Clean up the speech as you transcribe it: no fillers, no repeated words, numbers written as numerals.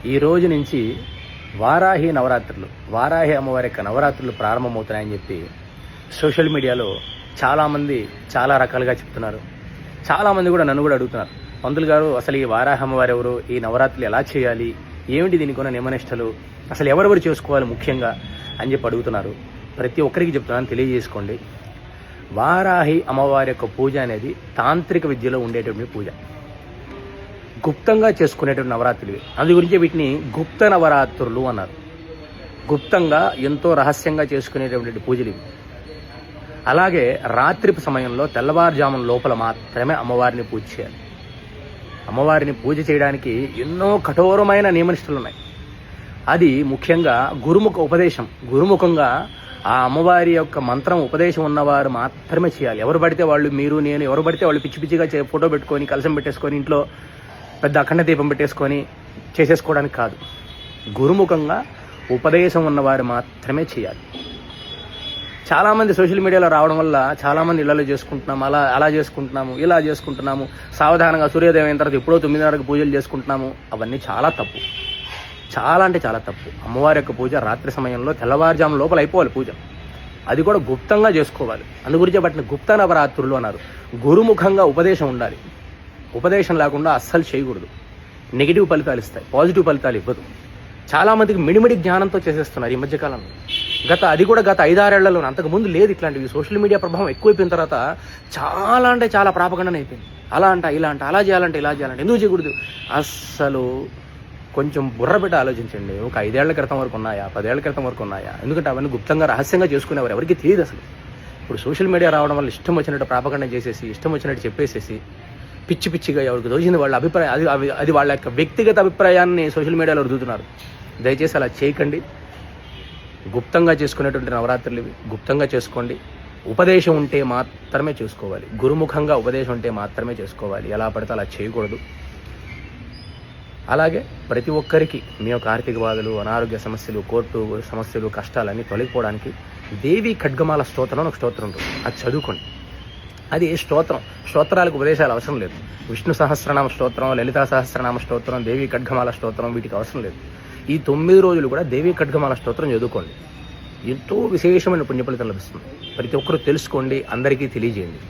ఈ రోజు నుంచి వారాహి నవరాత్రులు, వారాహి అమ్మవారి యొక్క నవరాత్రులు ప్రారంభమవుతున్నాయని చెప్పి సోషల్ మీడియాలో చాలామంది చాలా రకాలుగా చెప్తున్నారు. చాలామంది కూడా నన్ను కూడా అడుగుతున్నారు, పంతులు గారు అసలు ఈ వారాహి అమ్మవారు ఎవరు, ఈ నవరాత్రులు ఎలా చేయాలి, ఏమిటి దీనికి ఉన్న నియమనిష్టలు, అసలు ఎవరెవరు చేసుకోవాలి ముఖ్యంగా అని చెప్పి అడుగుతున్నారు. ప్రతి ఒక్కరికి చెప్తున్నాను, తెలియజేసుకోండి. వారాహి అమ్మవారి యొక్క పూజ అనేది తాంత్రిక విద్యలో ఉండేటువంటి పూజ, గుప్తంగా చేసుకునేటువంటి నవరాత్రులు. అందు గురించి వీటిని గుప్త నవరాత్రులు అన్నారు. గుప్తంగా ఎంతో రహస్యంగా చేసుకునేటువంటి పూజలు ఇవి. అలాగే రాత్రి సమయంలో తెల్లవారుజామున లోపల మాత్రమే అమ్మవారిని పూజ చేయాలి. అమ్మవారిని పూజ చేయడానికి ఎన్నో కఠోరమైన నియమనిష్టలు ఉన్నాయి. అది ముఖ్యంగా గురుముఖ ఉపదేశం. గురుముఖంగా ఆ అమ్మవారి యొక్క మంత్రం ఉపదేశం ఉన్నవారు మాత్రమే చేయాలి. ఎవరు పడితే వాళ్ళు, మీరు నేను, ఎవరు పడితే వాళ్ళు పిచ్చి పిచ్చిగా ఫోటో పెట్టుకొని కలశం పెట్టేసుకొని ఇంట్లో పెద్ద అఖండ దీపం పెట్టేసుకొని చేసేసుకోవడానికి కాదు. గురుముఖంగా ఉపదేశం ఉన్నవారు మాత్రమే చేయాలి. చాలామంది సోషల్ మీడియాలో రావడం వల్ల చాలామంది ఇళ్లలో చేసుకుంటున్నాము, అలా చేసుకుంటున్నాము, ఇలా చేసుకుంటున్నాము, సావధానంగా సూర్యోదయం అయిన తర్వాత ఎప్పుడో 9:30కి పూజలు చేసుకుంటున్నాము. అవన్నీ చాలా తప్పు, చాలా అంటే చాలా తప్పు. అమ్మవారి యొక్క పూజ రాత్రి సమయంలో తెల్లవారుజాము లోపల అయిపోవాలి పూజ. అది కూడా గుప్తంగా చేసుకోవాలి. అందుగురించే వాటిని గుప్త నవరాత్రులు అన్నారు. గురుముఖంగా ఉపదేశం ఉండాలి. ఉపదేశం లేకుండా అస్సలు చేయకూడదు. నెగిటివ్ ఫలితాలు ఇస్తాయి, పాజిటివ్ ఫలితాలు ఇవ్వదు. చాలామందికి మిడిమిడి జ్ఞానంతో చేసేస్తున్నారు ఈ మధ్యకాలంలో. అది కూడా గత 5-6 ఏళ్లలో, అంతకుముందు లేదు ఇట్లాంటివి. సోషల్ మీడియా ప్రభావం ఎక్కువైపోయిన తర్వాత చాలా అంటే చాలా ప్రాపగండన అయిపోయింది. అలా అంట, ఇలా అంట, అలా చేయాలంటే ఇలా చేయాలంటే, ఎందుకు చేయకూడదు? అస్సలు కొంచెం బుర్ర పెట్టి ఆలోచించండి. ఒక 5 ఏళ్ల క్రితం వరకు ఉన్నాయా, 10 ఏళ్ల క్రితం వరకు ఉన్నాయా? ఎందుకంటే అవన్నీ గుప్తంగా రహస్యంగా చేసుకునేవారు, ఎవరికి తెలియదు అసలు. ఇప్పుడు సోషల్ మీడియా రావడం వల్ల ఇష్టం వచ్చినట్టు ప్రాపగండ చేసేసి, ఇష్టం వచ్చినట్టు చెప్పేసేసి, పిచ్చి పిచ్చిగా ఎవరికి దోచింది వాళ్ళ అభిప్రాయం, అది వాళ్ళ యొక్క వ్యక్తిగత అభిప్రాయాన్ని సోషల్ మీడియాలో రుద్దుతున్నారు. దయచేసి అలా చేయకండి. గుప్తంగా చేసుకునేటువంటి నవరాత్రులు ఇవి. గుప్తంగా చేసుకోండి. ఉపదేశం ఉంటే మాత్రమే చేసుకోవాలి. గురుముఖంగా ఉపదేశం ఉంటే మాత్రమే చేసుకోవాలి. ఎలా పడితే అలా చేయకూడదు. అలాగే ప్రతి ఒక్కరికి మీ యొక్క ఆర్థిక బాధలు, అనారోగ్య సమస్యలు, కోర్టు సమస్యలు, కష్టాలన్నీ తొలగిపోవడానికి దేవి ఖడ్గమాల స్తోత్రం ఒక స్తోత్రం ఉంటుంది. అది చదువుకోండి. అది స్తోత్రాలకు ఉపదేశాలు అవసరం లేదు. విష్ణు సహస్రనామ స్తోత్రం, లలితా సహస్రనామ స్తోత్రం, దేవి ఖడ్గమాల స్తోత్రం, వీటికి అవసరం లేదు. ఈ 9 రోజులు కూడా దేవి ఖడ్గమాల స్తోత్రం చదువుకోండి. ఎంతో విశేషమైన పుణ్యఫలితం లభిస్తుంది. ప్రతి ఒక్కరూ తెలుసుకోండి, అందరికీ తెలియజేయండి.